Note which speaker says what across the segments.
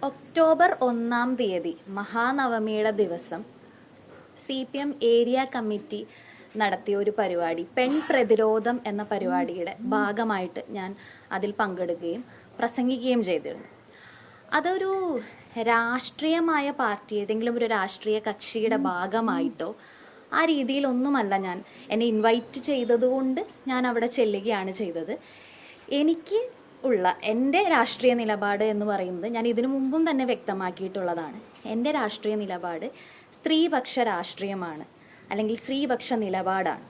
Speaker 1: October 1 മഹാനവമിയുടെ ദിവസം CPM area committee നടത്തിയ ഒരു പരിപാടി പെൺ പ്രതിരോധം എന്ന പരിപാടിയുടെ ഭാഗമായിട്ട് ഞാൻ അതിൽ പങ്കെടുക്കുകയും പ്രസംഗിക്കുകയും ചെയ്തിരുന്നു. അതൊരു രാഷ്ട്രീയമായ പാർട്ടി, ഏതെങ്കിലും ഒരു രാഷ്ട്രീയ കക്ഷിയുടെ ഭാഗമായിട്ടോ ആ രീതിയിലൊന്നുമല്ല. എന്നെ ഇൻവൈറ്റ് ചെയ്തതുകൊണ്ട് ഞാൻ അവിടെ ചെല്ലുകയാണ് ചെയ്തത്. എനിക്ക് ഉള്ള എൻ്റെ രാഷ്ട്രീയ നിലപാട് എന്ന് പറയുന്നത് ഞാൻ ഇതിനു മുമ്പും തന്നെ വ്യക്തമാക്കിയിട്ടുള്ളതാണ്. എൻ്റെ രാഷ്ട്രീയ നിലപാട് സ്ത്രീപക്ഷ രാഷ്ട്രീയമാണ്, അല്ലെങ്കിൽ സ്ത്രീപക്ഷ നിലപാടാണ്.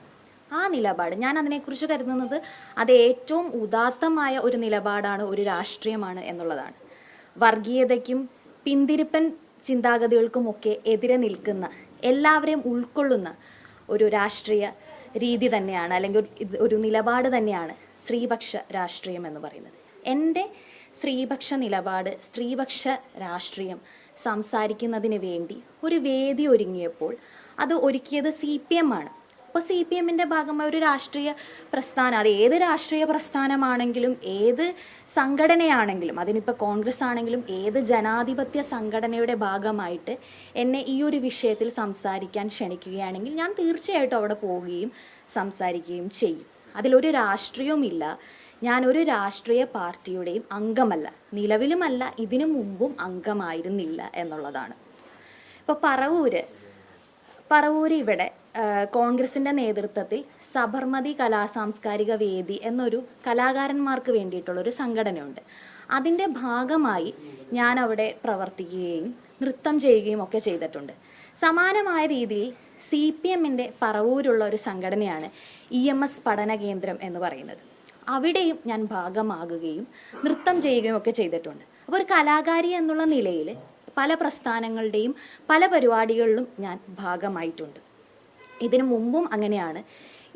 Speaker 1: ആ നിലപാട് ഞാൻ അതിനെക്കുറിച്ച് കരുതുന്നത് അത് ഏറ്റവും ഉദാത്തമായ ഒരു നിലപാടാണ്, ഒരു രാഷ്ട്രീയമാണ് എന്നുള്ളതാണ്. വർഗീയതയ്ക്കും പിന്തിരിപ്പൻ ചിന്താഗതികൾക്കുമൊക്കെ എതിരെ നിൽക്കുന്ന, എല്ലാവരെയും ഉൾക്കൊള്ളുന്ന ഒരു രാഷ്ട്രീയ രീതി തന്നെയാണ്, അല്ലെങ്കിൽ ഒരു നിലപാട് തന്നെയാണ് സ്ത്രീപക്ഷ രാഷ്ട്രീയം എന്ന് പറയുന്നത്. എൻ്റെ സ്ത്രീപക്ഷ നിലപാട്, സ്ത്രീപക്ഷ രാഷ്ട്രീയം സംസാരിക്കുന്നതിന് വേണ്ടി ഒരു വേദി ഒരുങ്ങിയപ്പോൾ അത് ഒരുക്കിയത് CPM ആണ്. അപ്പോൾ CPMൻ്റെ ഭാഗമായ ഒരു രാഷ്ട്രീയ പ്രസ്ഥാനം, അത് ഏത് രാഷ്ട്രീയ പ്രസ്ഥാനമാണെങ്കിലും ഏത് സംഘടനയാണെങ്കിലും, അതിനിപ്പോൾ കോൺഗ്രസ് ആണെങ്കിലും ഏത് ജനാധിപത്യ സംഘടനയുടെ ഭാഗമായിട്ട് എന്നെ ഈ ഒരു വിഷയത്തിൽ സംസാരിക്കാൻ ക്ഷണിക്കുകയാണെങ്കിൽ ഞാൻ തീർച്ചയായിട്ടും അവിടെ പോവുകയും സംസാരിക്കുകയും ചെയ്യും. അതിലൊരു രാഷ്ട്രീയവുമില്ല. ഞാനൊരു രാഷ്ട്രീയ പാർട്ടിയുടെയും അംഗമല്ല, നിലവിലുമല്ല, ഇതിനു മുമ്പും അംഗമായിരുന്നില്ല എന്നുള്ളതാണ്. ഇപ്പോൾ പറവൂര് ഇവിടെ കോൺഗ്രസിൻ്റെ നേതൃത്വത്തിൽ സബർമതി കലാസാംസ്കാരിക വേദി എന്നൊരു കലാകാരന്മാർക്ക് വേണ്ടിയിട്ടുള്ളൊരു സംഘടനയുണ്ട്. അതിൻ്റെ ഭാഗമായി ഞാൻ അവിടെ പ്രവർത്തിക്കുകയും നൃത്തം ചെയ്യുകയും ഒക്കെ ചെയ്തിട്ടുണ്ട്. സമാനമായ രീതിയിൽ CPMൻ്റെ പറവൂരുള്ള ഒരു സംഘടനയാണ് EMS പഠന കേന്ദ്രം എന്ന് പറയുന്നത്. അവിടെയും ഞാൻ ഭാഗമാകുകയും നൃത്തം ചെയ്യുകയും ഒക്കെ ചെയ്തിട്ടുണ്ട്. അപ്പോൾ ഒരു കലാകാരി എന്നുള്ള നിലയിൽ പല പ്രസ്ഥാനങ്ങളുടെയും പല പരിപാടികളിലും ഞാൻ ഭാഗമായിട്ടുണ്ട്. ഇതിനു മുമ്പും അങ്ങനെയാണ്,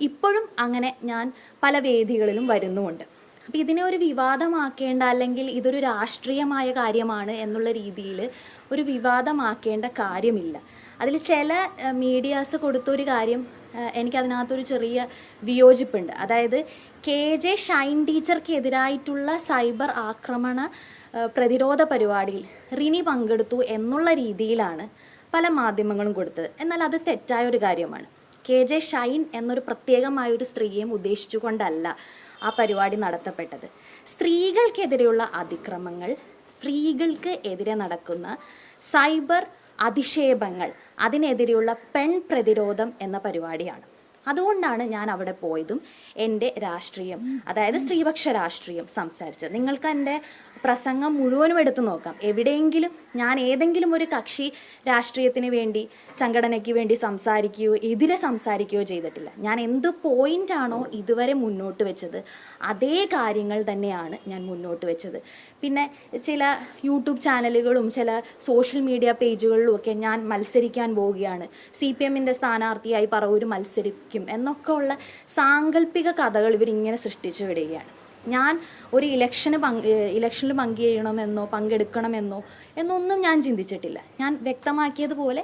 Speaker 1: ഇപ്പോഴും അങ്ങനെ ഞാൻ പല വേദികളിലും വരുന്നുമുണ്ട്. അപ്പം ഇതിനെ ഒരു വിവാദമാക്കേണ്ട, അല്ലെങ്കിൽ ഇതൊരു രാഷ്ട്രീയമായ കാര്യമാണ് എന്നുള്ള രീതിയിൽ ഒരു വിവാദമാക്കേണ്ട കാര്യമില്ല. അതിൽ ചില മീഡിയാസ് കൊടുത്തൊരു കാര്യം എനിക്കതിനകത്തൊരു ചെറിയ വിയോജിപ്പുണ്ട്. അതായത് KJ ഷൈൻ ടീച്ചർക്കെതിരായിട്ടുള്ള സൈബർ ആക്രമണ പ്രതിരോധ പരിപാടിയിൽ റിനി പങ്കെടുത്തു എന്നുള്ള രീതിയിലാണ് പല മാധ്യമങ്ങളും കൊടുത്തത്. എന്നാൽ അത് തെറ്റായ ഒരു കാര്യമാണ്. KJ ഷൈൻ എന്നൊരു പ്രത്യേകമായൊരു സ്ത്രീയെയും ഉദ്ദേശിച്ചുകൊണ്ടല്ല ആ പരിപാടി നടത്തപ്പെട്ടത്. സ്ത്രീകൾക്കെതിരെയുള്ള അതിക്രമങ്ങൾ, സ്ത്രീകൾക്ക് എതിരെ നടക്കുന്ന സൈബർ അധിക്ഷേപങ്ങൾ, അതിനെതിരെയുള്ള പെൺ പ്രതിരോധം എന്ന പരിപാടിയാണ്. അതുകൊണ്ടാണ് ഞാൻ അവിടെ പോയതും എൻ്റെ രാഷ്ട്രീയം, അതായത് സ്ത്രീപക്ഷ രാഷ്ട്രീയം സംസാരിച്ചത്. നിങ്ങൾക്ക് എൻ്റെ പ്രസംഗം മുഴുവനും എടുത്തു നോക്കാം. എവിടെയെങ്കിലും ഞാൻ ഏതെങ്കിലും ഒരു കക്ഷി രാഷ്ട്രീയത്തിന് വേണ്ടി, സംഘടനയ്ക്ക് വേണ്ടി സംസാരിക്കുകയോ എതിരെ സംസാരിക്കുകയോ ചെയ്തിട്ടില്ല. ഞാൻ എന്ത് പോയിൻ്റാണോ ഇതുവരെ മുന്നോട്ട് വെച്ചത് അതേ കാര്യങ്ങൾ തന്നെയാണ് ഞാൻ മുന്നോട്ട് വെച്ചത്. പിന്നെ ചില യൂട്യൂബ് ചാനലുകളും ചില സോഷ്യൽ മീഡിയ പേജുകളിലും ഒക്കെ ഞാൻ മത്സരിക്കാൻ പോവുകയാണ്, CPMൻ്റെ സ്ഥാനാർത്ഥിയായി പറവൂർ മത്സരിക്കും എന്നൊക്കെ ഉള്ള സാങ്കല്പിക കഥകൾ ഇവരിങ്ങനെ സൃഷ്ടിച്ചു വിടുകയാണ്. ഞാൻ ഒരു ഇലക്ഷനിൽ പങ്കെടുക്കണമെന്നോ എന്നൊന്നും ഞാൻ ചിന്തിച്ചിട്ടില്ല. ഞാൻ വ്യക്തമാക്കിയതുപോലെ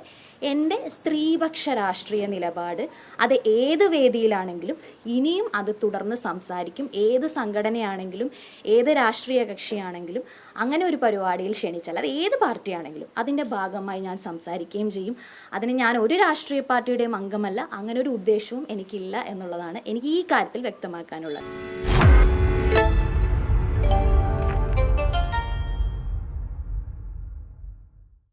Speaker 1: എൻ്റെ സ്ത്രീപക്ഷ രാഷ്ട്രീയ നിലപാട് അത് ഏത് വേദിയിലാണെങ്കിലും ഇനിയും അത് തുടർന്ന് സംസാരിക്കും. ഏത് സംഘടനയാണെങ്കിലും ഏത് രാഷ്ട്രീയ കക്ഷിയാണെങ്കിലും അങ്ങനെ ഒരു പരിപാടിയിൽ ക്ഷണിച്ചാൽ, അത് ഏത് പാർട്ടിയാണെങ്കിലും അതിൻ്റെ ഭാഗമായി ഞാൻ സംസാരിക്കുകയും ചെയ്യും. അതിന് ഞാൻ ഒരു രാഷ്ട്രീയ പാർട്ടിയുടെയും അംഗമല്ല, അങ്ങനെ ഒരു ഉദ്ദേശവും എനിക്കില്ല എന്നുള്ളതാണ് എനിക്ക് ഈ കാര്യത്തിൽ വ്യക്തമാക്കാനുള്ളത്.